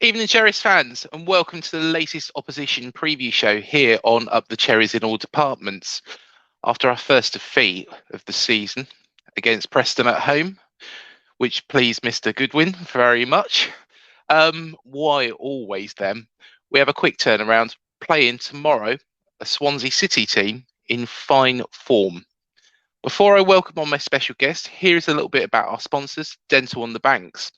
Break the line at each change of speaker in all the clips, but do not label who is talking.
Evening Cherries fans, and welcome to the latest opposition preview show here on Up the Cherries in All Departments. After our first defeat of the season against Preston at home, which pleased Mr. Goodwin very much. Why always them? We have a quick turnaround, playing tomorrow a Swansea City team in fine form. Before I welcome on my special guest, here's a little bit about our sponsors, Dental on the Banks.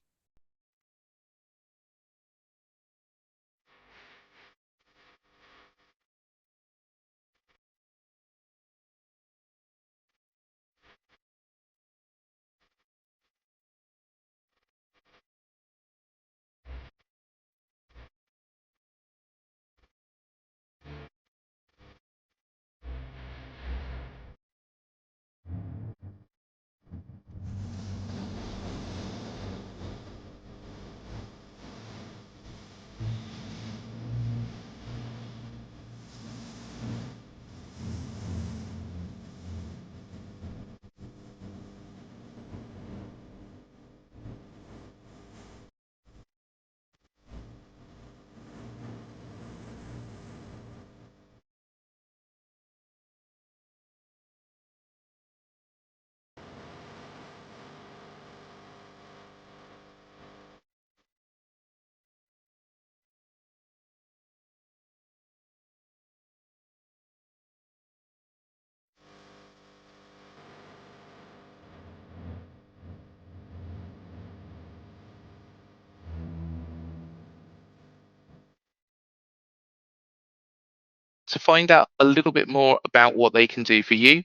To find out a little bit more about what they can do for you,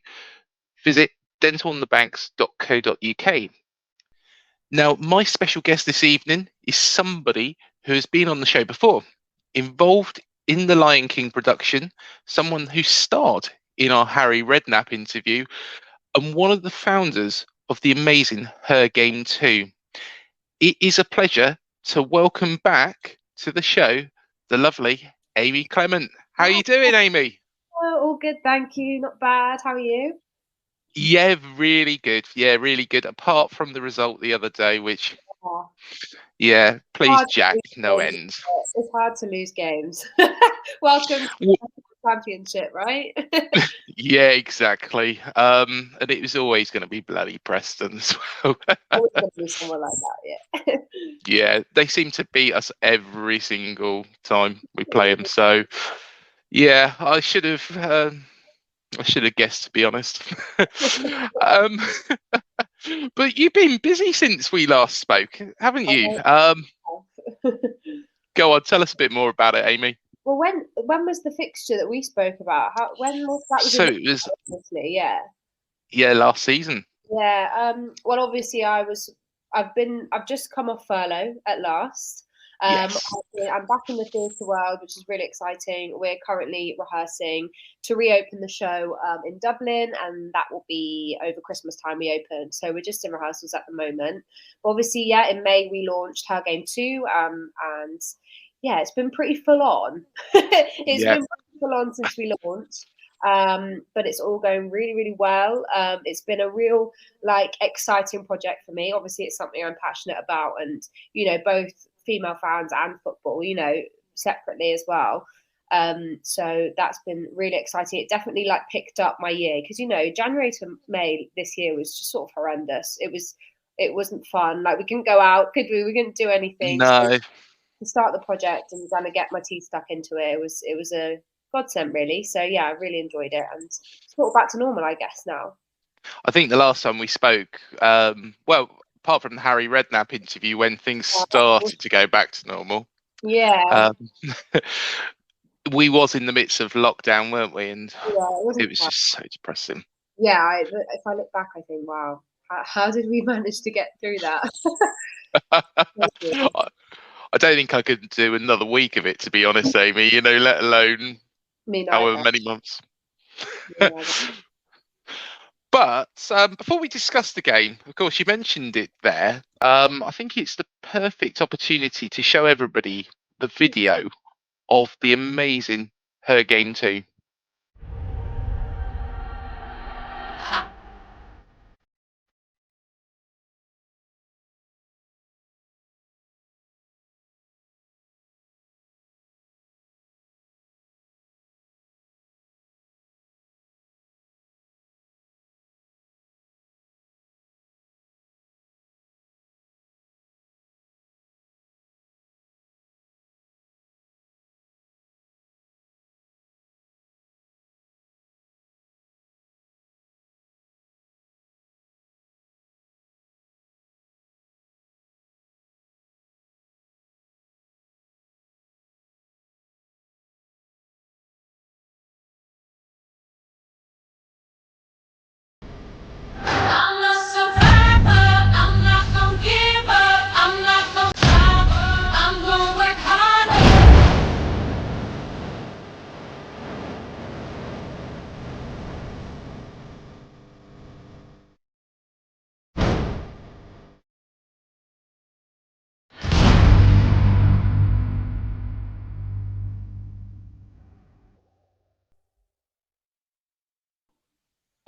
visit dentalonthebanks.co.uk. Now, my special guest this evening is somebody who has been on the show before, involved in the Lion King production, someone who starred in our Harry Redknapp interview, and one of the founders of the amazing Her Game 2. It is a pleasure to welcome back to the show the lovely Amy Clement. How are you doing, Amy?
Oh, all good, thank you. Not bad. How are you?
Yeah, really good. Yeah, really good. Apart from the result the other day, which,
Oh,
yeah, please,
hard to
Jack,
lose
no
games.
end.
It's hard to lose games. Welcome to
W-
the championship, right?
Yeah, exactly. And it was always going to be bloody Preston as well.
Always going to be someone like that, yeah.
Yeah, they seem to beat us every single time we play them. So, yeah, I should have guessed, to be honest. um, but you've been busy since we last spoke, haven't you? Go on, tell us a bit more about it, Amy.
Well, when was the fixture that we spoke about? When was that? Was in
So
the
it was,
obviously, yeah.
yeah, last season.
Yeah. Well, obviously, I've just come off furlough at last.
Yes.
I'm back in the theatre world, which is really exciting. We're currently rehearsing to reopen the show in Dublin, and that will be over Christmas time we open. So we're just in rehearsals at the moment. But obviously, yeah, in May we launched Her Game 2, and yeah, it's been pretty full on. It's
Yeah.
been pretty full on since we launched. But it's all going really, really well. It's been a real exciting project for me. Obviously, it's something I'm passionate about, and both female fans and football, separately as well. So that's been really exciting. It definitely picked up my year because January to May this year was just sort of horrendous. It wasn't fun. Like we couldn't go out, could we? We couldn't do anything. So
No.
to start the project and kind of get my teeth stuck into it, it was a godsend really. So yeah, I really enjoyed it, and it's sort of back to normal, I guess now.
I think the last time we spoke, well, apart from the Harry Redknapp interview, when things started to go back to normal,
Yeah,
um, we was in the midst of lockdown, weren't we? And
yeah, it
it
wasn't
was
fun.
just so depressing.
Yeah, if I look back, I think, wow, how did we manage to get through that?
I don't think I could do another week of it, to be honest, Amy. Let alone
Me
however
neither.
many months.
Me neither.
But before we discuss the game, of course, you mentioned it there. I think it's the perfect opportunity to show everybody the video of the amazing Her Game 2.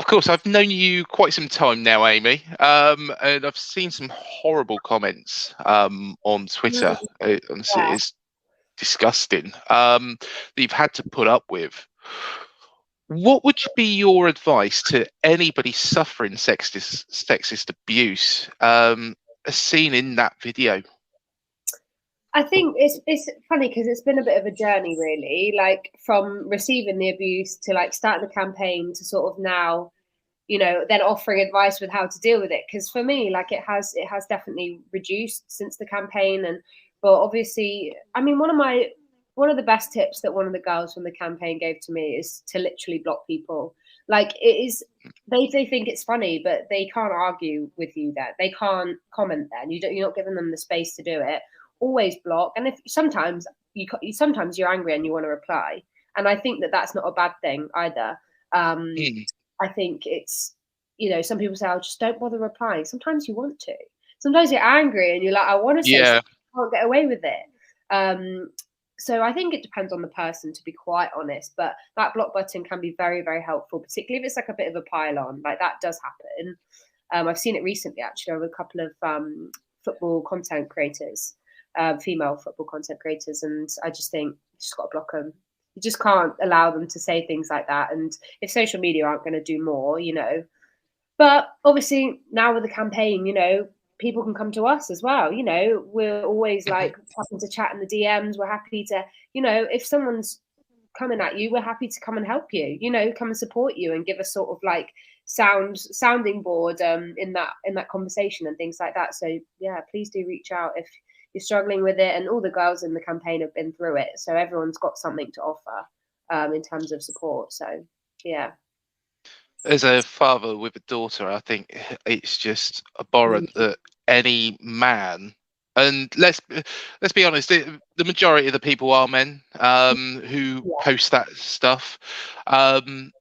Of course, I've known you quite some time now, Amy, and I've seen some horrible comments on Twitter.
Mm,
Honestly,
yeah.
it's disgusting that you've had to put up with. What would be your advice to anybody suffering sexist abuse, as seen in that video?
I think it's funny because it's been a bit of a journey, really. Like from receiving the abuse to like starting the campaign to sort of now, then offering advice with how to deal with it. Because for me, like it has definitely reduced since the campaign. And but obviously, I mean, one of the best tips that one of the girls from the campaign gave to me is to literally block people. Like it is, they think it's funny, but they can't argue with you there. They can't comment then. You're not giving them the space to do it. Always block. And if sometimes you're angry and you want to reply, and I think that that's not a bad thing either.
Mm,
I think it's, some people say, "Oh, just don't bother replying." Sometimes you want to. Sometimes you're angry and you're like, "I want to say
yeah,
something, I can't get away with it." So I think it depends on the person, to be quite honest. But that block button can be very, very helpful, particularly if it's like a bit of a pile on. Like that does happen. I've seen it recently, actually, with a couple of football content creators, female football content creators, and I just think you just got to block them. You just can't allow them to say things like that. And if social media aren't going to do more, but obviously now with the campaign, people can come to us as well. We're always
mhm,
like happy to chat in the DMs. We're happy to, if someone's coming at you, we're happy to come and help you, come and support you and give a sort of like sounding board in that conversation and things like that. So yeah, please do reach out if you're struggling with it. And all the girls in the campaign have been through it, so everyone's got something to offer in terms of support. So yeah.
as a father with a daughter, I think it's just abhorrent that any man, and let's be honest, the majority of the people are men who
Yeah.
post that stuff. Um,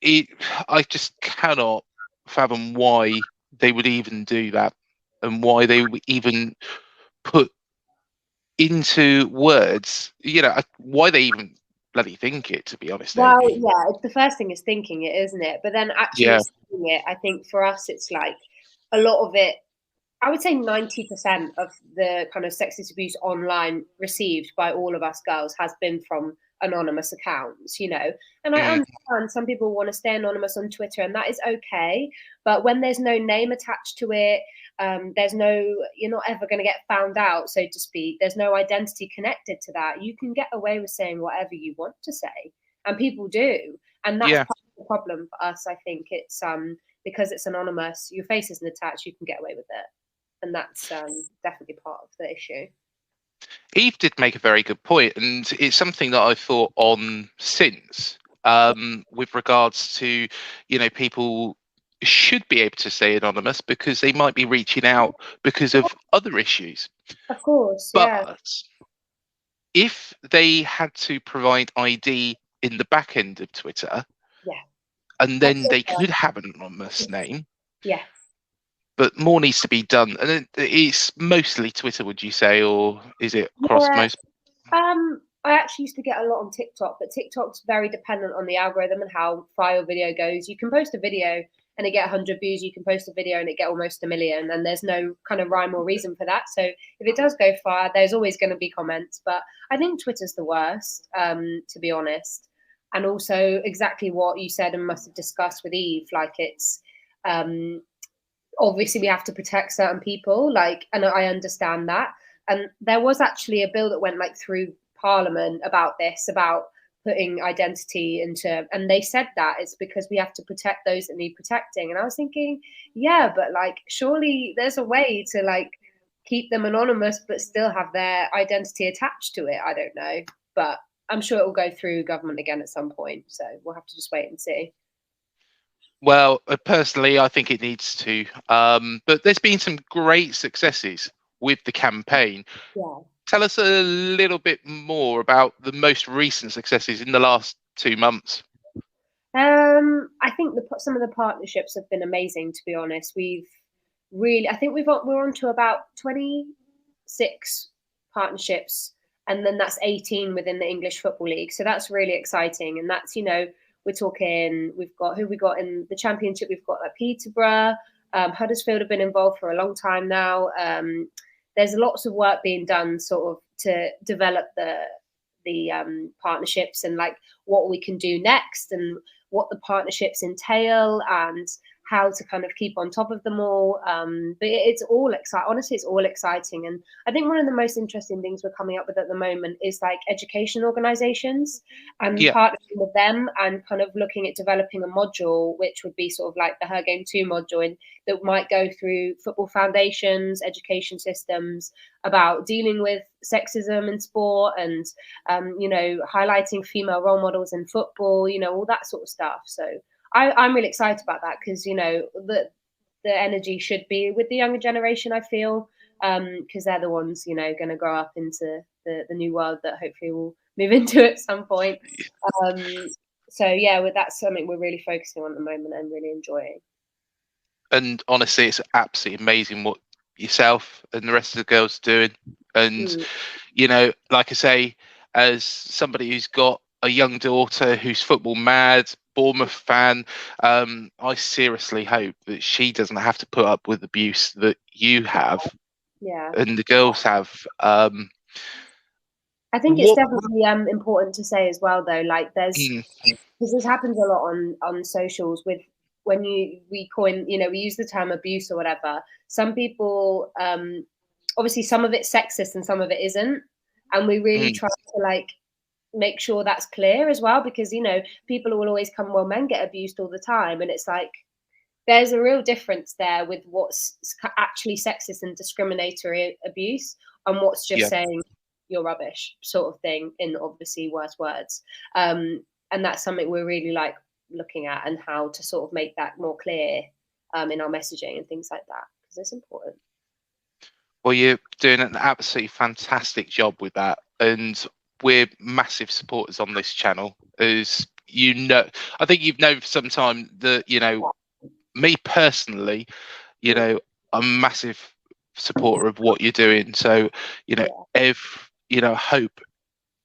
it, I just cannot fathom why they would even do that, and why they would even put into words, why they even bloody think it. To be honest,
Well,
Amy.
yeah, the first thing is thinking it, isn't it? But then actually
Yeah.
saying it, I think for us, it's like a lot of it. I would say 90% of the kind of sexist abuse online received by all of us girls has been from anonymous accounts. And I
Mm,
understand some people want to stay anonymous on Twitter, and that is okay. But when there's no name attached to it, you're not ever going to get found out, so to speak. There's no identity connected to that. You can get away with saying whatever you want to say, and people do. And that's
yeah.
part of the problem for us. I think it's because it's anonymous, your face isn't attached, you can get away with it, and that's definitely part of the issue.
Eve did make a very good point, and it's something that I've thought on since, with regards to, people should be able to stay anonymous because they might be reaching out because of other issues.
Of course, yeah,
But if they had to provide ID in the back end of Twitter,
yeah.
and
I
then
feel
they could have an anonymous name,
yes.
but more needs to be done. And it's mostly Twitter, would you say, or is it across
Yeah.
most?
I actually used to get a lot on TikTok, but TikTok's very dependent on the algorithm and how far your video goes. You can post a video and it get 100 views. You can post a video and it get almost 1 million, and there's no kind of rhyme or reason for that. So if it does go far, there's always going to be comments. But I think Twitter's the worst, to be honest. And also exactly what you said and must have discussed with Eve, like it's um, obviously we have to protect certain people, like, and I understand that. And there was actually a bill that went like through Parliament about this, about putting identity into, and they said that it's because we have to protect those that need protecting. And I was thinking, yeah, but like surely there's a way to like keep them anonymous but still have their identity attached to it. I don't know, but I'm sure it will go through government again at some point, so we'll have to just wait and see.
Well, personally, I think it needs to. But there's been some great successes with the campaign.
Yeah.
Tell us a little bit more about the most recent successes in the last 2 months.
I think some of the partnerships have been amazing. To be honest, I think we're on to about 26 partnerships, and then that's 18 within the English Football League. So that's really exciting, and that's we're talking, we've got who we got in the Championship. We've got like Peterborough, Huddersfield have been involved for a long time now. There's lots of work being done sort of to develop the partnerships and like what we can do next and what the partnerships entail and how to kind of keep on top of them all. But it's all exciting. Honestly, it's all exciting. And I think one of the most interesting things we're coming up with at the moment is like education organizations and partnering with them and kind of looking at developing a module, which would be sort of like the Her Game 2 module, and that might go through football foundations, education systems, about dealing with sexism in sport and, highlighting female role models in football, all that sort of stuff. So I'm really excited about that because, the energy should be with the younger generation, I feel, because they're the ones, going to grow up into the new world that hopefully we'll move into at some point. So, yeah, that's something we're really focusing on at the moment and really enjoying.
And honestly, it's absolutely amazing what yourself and the rest of the girls are doing. And, like I say, as somebody who's got a young daughter who's football mad, Bournemouth fan, I seriously hope that she doesn't have to put up with abuse that you have and the girls have.
I think it's definitely important to say as well, though, like there's, because this happens a lot on socials with when we use the term abuse or whatever. Some people, obviously some of it's sexist and some of it isn't. And we really try to like make sure that's clear as well, because people will always come, well, men get abused all the time, and it's like there's a real difference there with what's actually sexist and discriminatory abuse and what's just saying you're rubbish sort of thing in obviously worse words, and that's something we're really like looking at and how to sort of make that more clear in our messaging and things like that, because it's important.
Well, you're doing an absolutely fantastic job with that, and we're massive supporters on this channel. As I think you've known for some time that me personally, I'm a massive supporter of what you're doing. So hope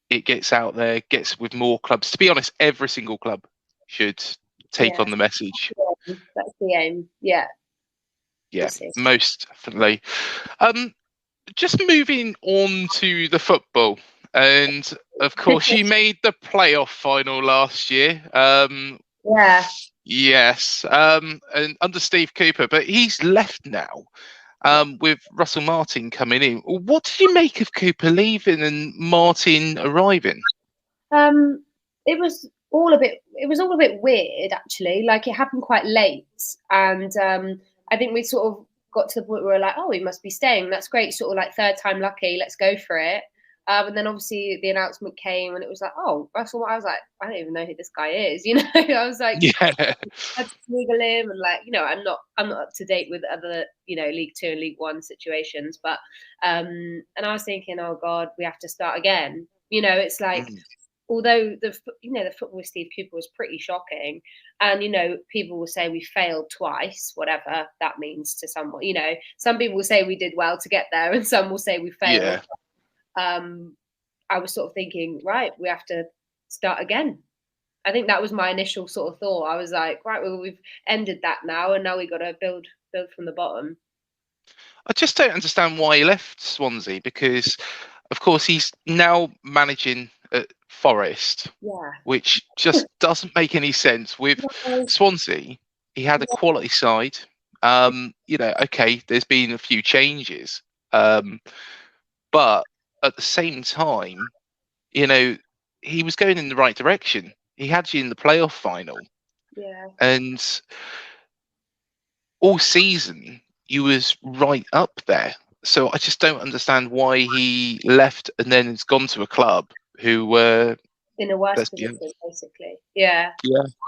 it gets out there, gets with more clubs. To be honest, every single club should take on the message.
That's the aim. Yeah,
most definitely. Just moving on to the football. And of course, you made the playoff final last year. Yes. And under Steve Cooper, but he's left now. With Russell Martin coming in. What did you make of Cooper leaving and Martin arriving?
It was all a bit weird, actually. Like, it happened quite late, and I think we sort of got to the point where we were like, oh, he must be staying. That's great. Sort of like third time lucky. Let's go for it. And then obviously the announcement came and it was like, oh, Russell. I was like, I don't even know who this guy is. I was like, I had to Google him, and like, I'm not up to date with other, League 2 and League 1 situations. But and I was thinking, oh God, we have to start again. It's like, although the football with Steve Cooper was pretty shocking, and people will say we failed twice, whatever that means to someone. Some people will say we did well to get there, and some will say we failed.
Yeah.
I was sort of thinking, right, we have to start again. I think that was my initial sort of thought. I was like, right, well, we've ended that now, and now we got to build from the bottom.
I just don't understand why he left Swansea, because, of course, he's now managing at Forest, which just doesn't make any sense. With Swansea, he had a quality side. Okay, there's been a few changes, but at the same time, he was going in the right direction. He had you in the playoff final. And all season, you was right up there. So I just don't understand why he left and then has gone to a club who were
in a worse position, basically. Yeah.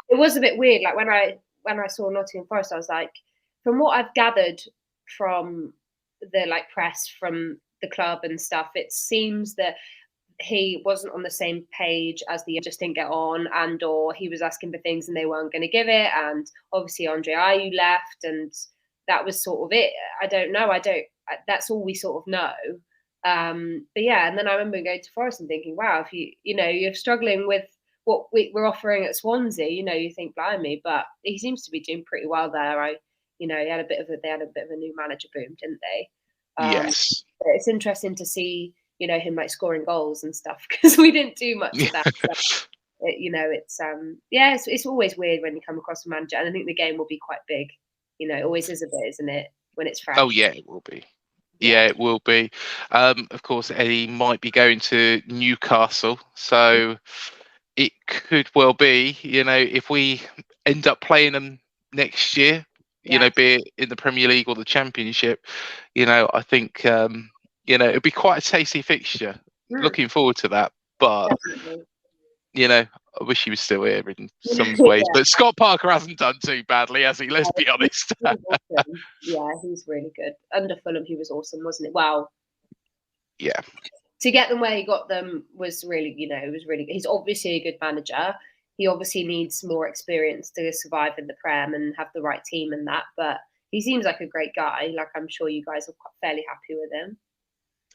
It was a bit weird. Like when I saw Nottingham Forest, I was like, from what I've gathered from the like press from the club and stuff, it seems that he wasn't on the same page as just didn't get on, and or he was asking for things and they weren't going to give it, and obviously Andre Ayew left, and that was sort of it. I don't know. That's all we sort of know. But yeah, and then I remember going to Forest and thinking, wow, if you're struggling with what we're offering at Swansea, you think, blimey, but he seems to be doing pretty well there. They had a bit of a new manager boom, didn't they?
Yes.
It's interesting to see, him like scoring goals and stuff, because we didn't do much of that. So, it's always weird when you come across a manager, and I think the game will be quite big. It always is a bit, isn't it, when it's fresh?
Oh yeah, it will be. Yeah, it will be. Of course, Eddie might be going to Newcastle, so it could well be, if we end up playing them next year, be it in the Premier League or the Championship, I think, it'll be quite a tasty fixture. Looking forward to that. But, I wish he was still here in some ways. But Scott Parker hasn't done too badly, has he? Let's be honest.
Awesome. Yeah, he's really good. Under Fulham, he was awesome, wasn't it? Wow.
Yeah.
To get them where he got them was really, it was really good. He's obviously a good manager. He obviously needs more experience to survive in the Prem and have the right team and that. But he seems like a great guy. Like, I'm sure you guys are fairly happy with him.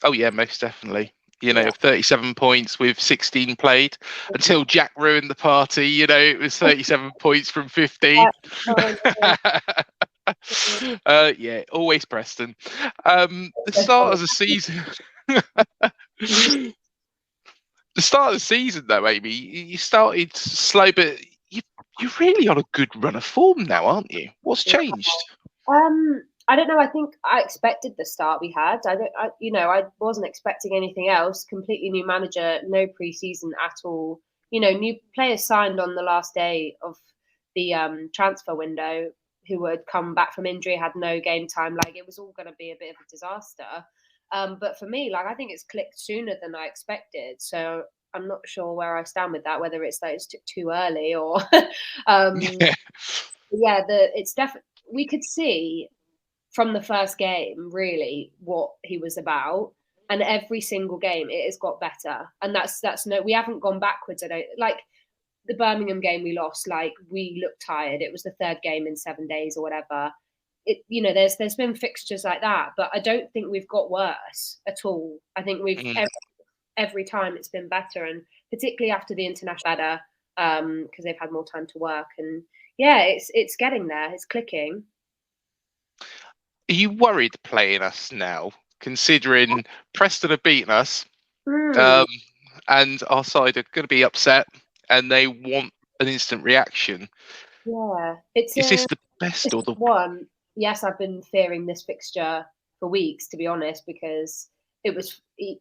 Oh, yeah, most definitely. 37 points with 16 played until Jack ruined the party. It was 37 points from 15. Yeah, always Preston. The start of the season. The start of the season, though, Amy, you started slow, but you're really on a good run of form now, aren't you? What's changed?
I don't know. I think I expected the start we had. I wasn't expecting anything else. Completely new manager, no pre-season at all. New players signed on the last day of the transfer window who had come back from injury, had no game time. Like, it was all going to be a bit of a disaster. But for me, like, I think it's clicked sooner than I expected. So I'm not sure where I stand with that, whether it's like it's too early or it's definitely, we could see from the first game really what he was about, and every single game it has got better, and we haven't gone backwards. I don't like the Birmingham game we lost, like, we looked tired. It was the third game in 7 days or whatever. There's been fixtures like that, but I don't think we've got worse at all. I think we've every time it's been better, and particularly after the international better, because they've had more time to work, and it's getting there, it's clicking.
Are you worried playing us now, considering Preston have beaten us, and our side are going to be upset, and they want an instant reaction?
Yeah,
is this the best or the
one? Yes, I've been fearing this fixture for weeks, to be honest, because it was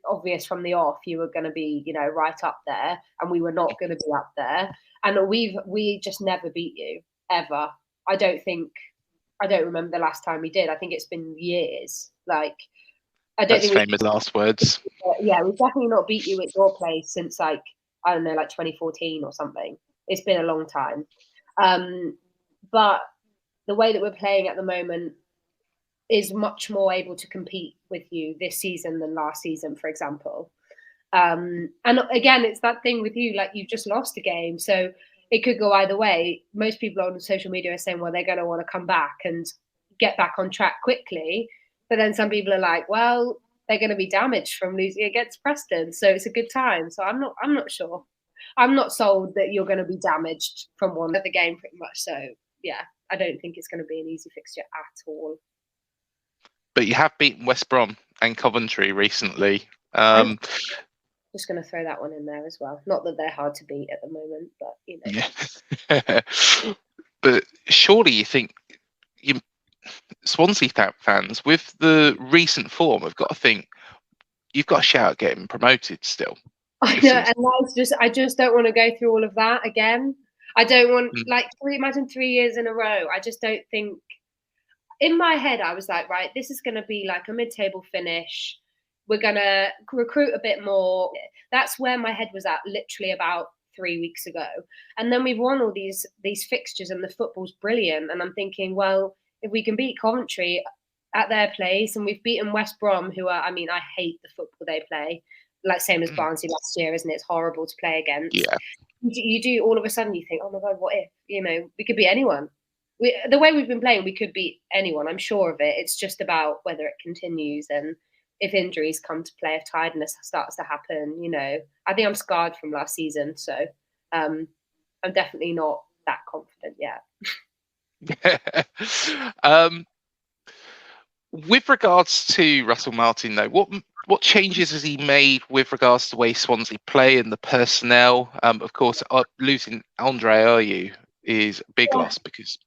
obvious from the off you were going to be, right up there, and we were not going to be up there, and we just never beat you ever. I don't remember the last time we did. I think it's been years. Like, I don't think
famous last words.
Yeah, we've definitely not beat you at your place since, like, I don't know, like 2014 or something. It's been a long time. But the way that we're playing at the moment is much more able to compete with you this season than last season, for example. And again, it's that thing with you, like, you've just lost a game, so it could go either way. Most people on social media are saying, well, they're going to want to come back and get back on track quickly. But then some people are like, well, they're going to be damaged from losing against Preston, so it's a good time. So I'm not sure. I'm not sold that you're going to be damaged from one of the game, pretty much. So yeah, I don't think it's going to be an easy fixture at all.
But you have beaten West Brom and Coventry recently.
Just going to throw that one in there as well. Not that they're hard to beat at the moment, but
Yeah. But surely you think Swansea fans, with the recent form, have got to think you've got a shout at getting promoted still.
I know, and I just don't want to go through all of that again. I don't want imagine 3 years in a row. I just don't think. In my head, I was like, right, this is going to be like a mid-table finish. We're going to recruit a bit more. That's where my head was at literally about 3 weeks ago. And then we've won all these fixtures and the football's brilliant. And I'm thinking, well, if we can beat Coventry at their place, and we've beaten West Brom, who are, I hate the football they play, like same as Barnsley last year, isn't it? It's horrible to play against.
Yeah.
You do, all of a sudden you think, oh my God, what if? We could beat anyone. The way we've been playing, we could beat anyone. I'm sure of it. It's just about whether it continues, and if injuries come to play, if tiredness starts to happen. I think I'm scarred from last season, so I'm definitely not that confident yet.
With regards to Russell Martin, though, what changes has he made with regards to the way Swansea play and the personnel? Of course, losing Andre Ayew is a big loss because.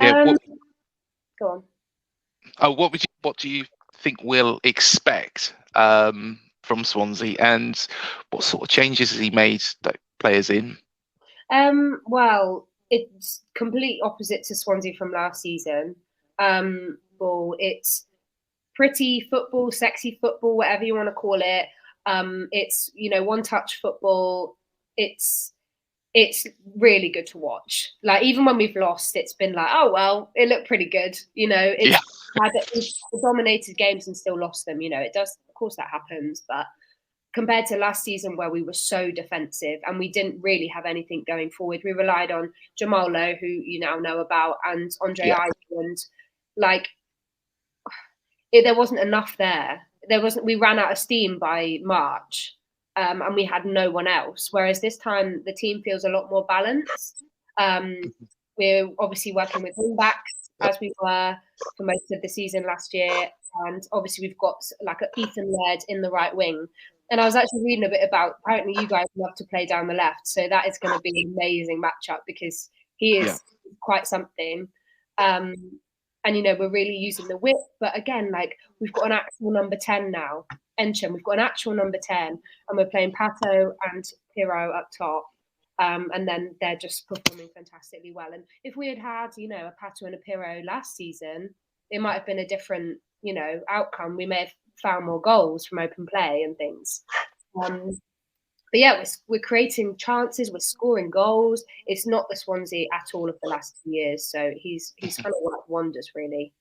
Go on.
Oh, what do you think we'll expect from Swansea, and what sort of changes has he made that players in?
Well, it's complete opposite to Swansea from last season. Well, it's pretty football, sexy football, whatever you want to call it. It's one-touch football. It's really good to watch. Like, even when we've lost, it's been like, oh well, it looked pretty good. It's dominated games and still lost them. It does. Of course, that happens, but compared to last season where we were so defensive and we didn't really have anything going forward, we relied on Jamal Lowe, who you now know about, and Andre Ayew, and there wasn't enough there. We ran out of steam by March. And we had no one else. Whereas this time, the team feels a lot more balanced. We're obviously working with wing backs as we were for most of the season last year. And obviously, we've got like Ethan Laird in the right wing. And I was actually reading a bit about, apparently you guys love to play down the left. So that is going to be an amazing matchup because he is quite something. And, we're really using the width. But again, we've got an actual number 10 now. Encham, we've got an actual number 10. And we're playing Pato and Pirro up top. And then they're just performing fantastically well. And if we had a Pato and a Pirro last season, it might have been a different, outcome. We may have found more goals from open play and things. But yeah, we're creating chances, we're scoring goals. It's not the Swansea at all of the last 2 years. So he's kind of worked wonders, really.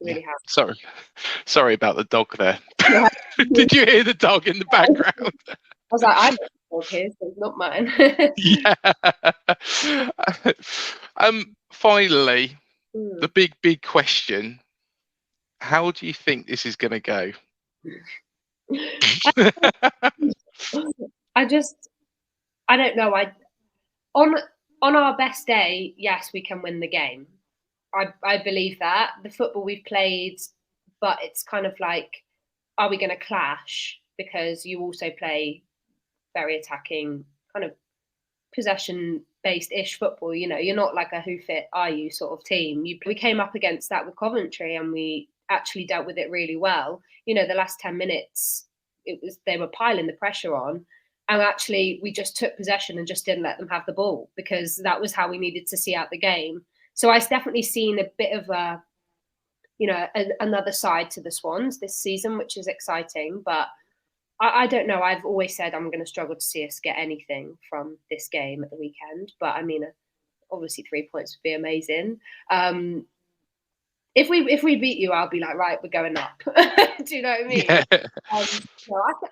Really have.
Sorry about the dog there. Yeah. Did you hear the dog in the background?
I was like, I know the dog here, so it's not mine.
Finally, the big question. How do you think this is going to go?
I don't know. On our best day, yes, we can win the game. I believe that. The football we've played, but it's kind of like, are we going to clash? Because you also play very attacking, kind of possession-based-ish football. You're not like a who fit are you sort of team. We came up against that with Coventry and we actually dealt with it really well. The last 10 minutes, they were piling the pressure on. And actually, we just took possession and just didn't let them have the ball because that was how we needed to see out the game. So I've definitely seen a bit of another side to the Swans this season, which is exciting. But I don't know. I've always said I'm going to struggle to see us get anything from this game at the weekend. But I mean, obviously 3 points would be amazing. If we beat you, I'll be like, right, we're going up. Do you know what I mean? Yeah.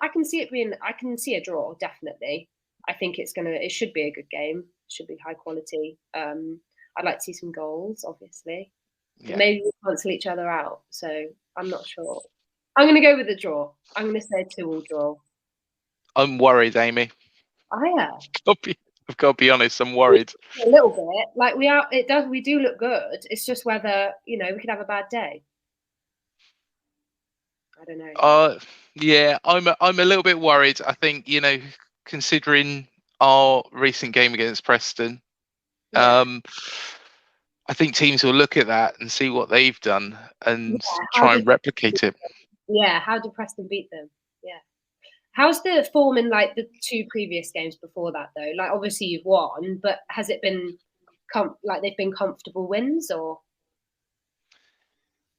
I can see it being. I can see a draw, definitely. I think it should be a good game. It should be high quality. I'd like to see some goals, obviously. Yeah. Maybe we cancel each other out. So I'm not sure. I'm going to go with a draw. I'm going to say 2-2 draw.
I'm worried, Amy.
I am.
I've got to be honest. I'm worried.
A little bit. Like we are. It does. We do look good. It's just whether we could have a bad day. I don't know.
Yeah, I'm a little bit worried. I think considering our recent game against Preston, I think teams will look at that and see what they've done and try and replicate it.
Yeah, how did Preston beat them? Yeah. How's the form in the 2 previous games before that though? Like obviously you've won, but has it been they've been comfortable wins or?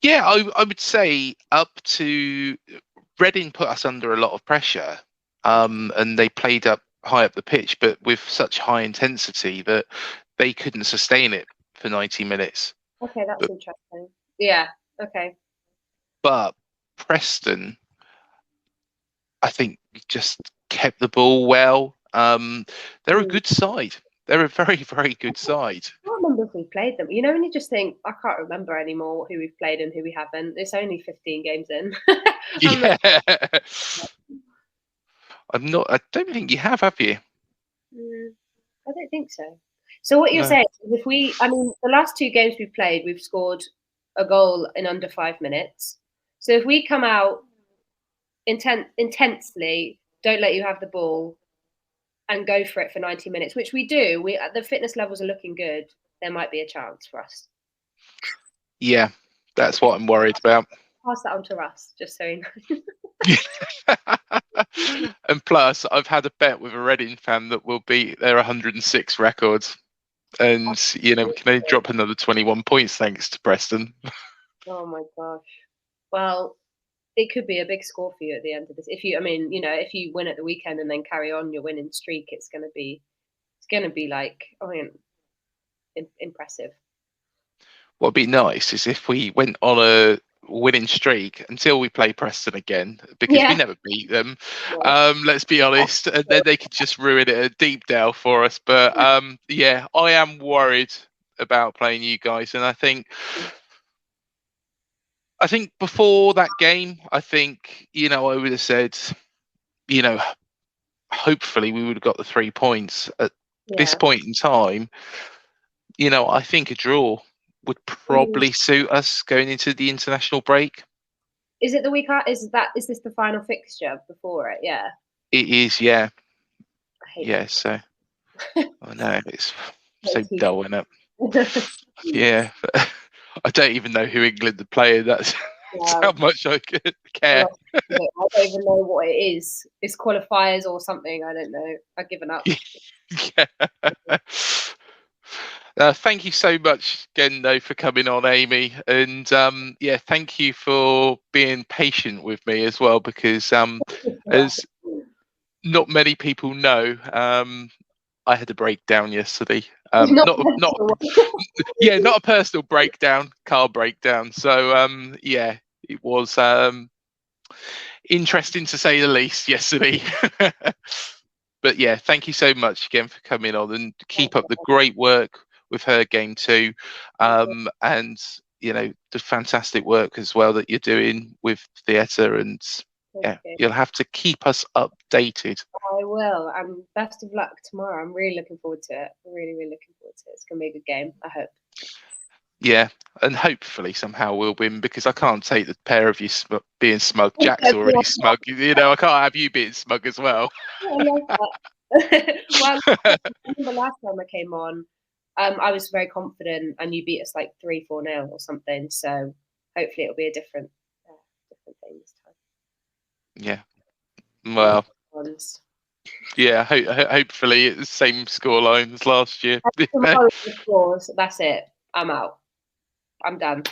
Yeah, I would say up to Reading put us under a lot of pressure, and they played high up the pitch, but with such high intensity that they couldn't sustain it for 90 minutes.
Okay, that's interesting. Yeah, okay.
But Preston, I think, just kept the ball well. They're a good side. They're a very, very good side.
I can't remember if we played them. When you just think, I can't remember anymore who we've played and who we haven't. It's only 15 games in.
Yeah. I don't think you have you?
I don't think so. So what you're
No.
saying is the last two games we've played, we've scored a goal in under 5 minutes. So if we come out intensely, don't let you have the ball, and go for it for 90 minutes, which we do, the fitness levels are looking good, there might be a chance for us.
Yeah, that's what I'm worried about.
Pass that on to Russ, just so you know.
And plus, I've had a bet with a Reading fan that will beat their 106 records. And, we can only drop another 21 points thanks to Preston.
Oh my gosh. Well, it could be a big score for you at the end of this. If you win at the weekend and then carry on your winning streak, it's going to be like, impressive.
What would be nice is if we went on a winning streak until we play Preston again, because we never beat them.
Yeah.
Let's be honest, and then they could just ruin it at Deepdale for us. But yeah, I am worried about playing you guys, and I think before that game, I would have said, hopefully we would have got the 3 points. At this point in time, I think a draw would probably suit us going into the international break.
Is it the week out? Is this the final fixture before it? Yeah.
It is, yeah.
I hate
Yeah, so I know it's so dull, isn't it? Yeah. I don't even know who England are playing. That's how much I could care.
I don't even know what it is. It's qualifiers or something. I don't know. I've given up.
Yeah. Thank you so much again, though, for coming on, Amy. And thank you for being patient with me as well, because as not many people know, I had a breakdown yesterday. Not a personal breakdown, car breakdown. So it was interesting to say the least yesterday. But yeah, thank you so much again for coming on, and keep up the great work with her game too, and the fantastic work as well that you're doing with theatre, and you'll have to keep us updated.
I will, and best of luck tomorrow. I'm really looking forward to it. Really, really looking forward to it. It's gonna be a good game, I hope.
Yeah, and hopefully somehow we'll win, because I can't take the pair of you being smug. Jack's already smug. I can't have you being smug as well.
Well, I remember last time I came on, I was very confident, and you beat us like 3-4-0 or something. So hopefully it'll be a different thing this time.
Yeah. Well. Yeah. Hopefully it's the same scoreline as last year.
That's it. I'm out. I'm done.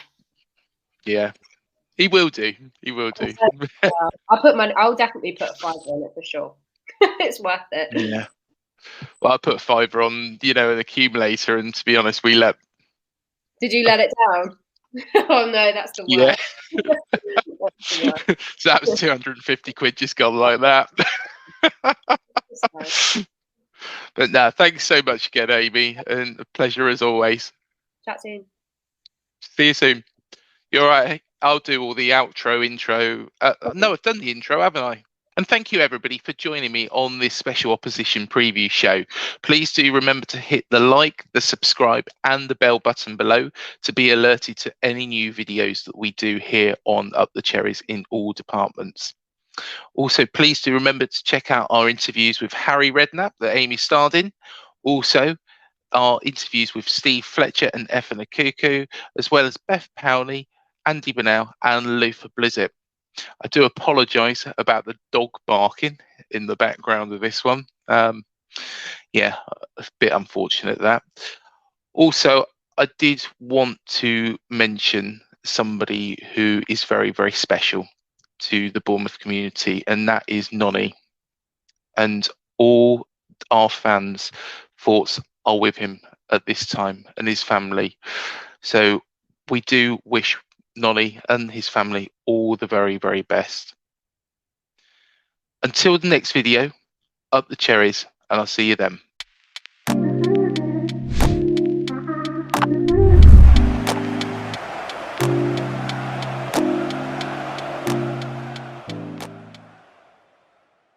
Yeah. He will do. He will do.
I'll definitely put a £5 on it for sure. It's worth it.
Yeah. Well, I put a £5 on, an accumulator, and to be honest, we let.
Did you let it down? Oh no, that's the worst.
Yeah. So that was 250 quid just gone like that. But no, thanks so much again, Amy, and a pleasure as always.
Chat soon.
See you soon. You're all right. I'll do all the outro, intro. No, I've done the intro, haven't I? And thank you, everybody, for joining me on this special opposition preview show. Please do remember to hit the like, the subscribe, and the bell button below to be alerted to any new videos that we do here on Up the Cherries in all departments. Also, please do remember to check out our interviews with Harry Redknapp that Amy starred in. Also, our interviews with Steve Fletcher and Effa Nakuku, as well as Beth Powney, Andy Bonnell, and Luther Blizzett. I do apologise about the dog barking in the background of this one. A bit unfortunate that. Also, I did want to mention somebody who is very, very special to the Bournemouth community, and that is Nonny. And all our fans' thoughts are with him at this time, and his family. So we do wish Nonny and his family all the very, very best. Until the next video, Up the Cherries, and I'll see you then.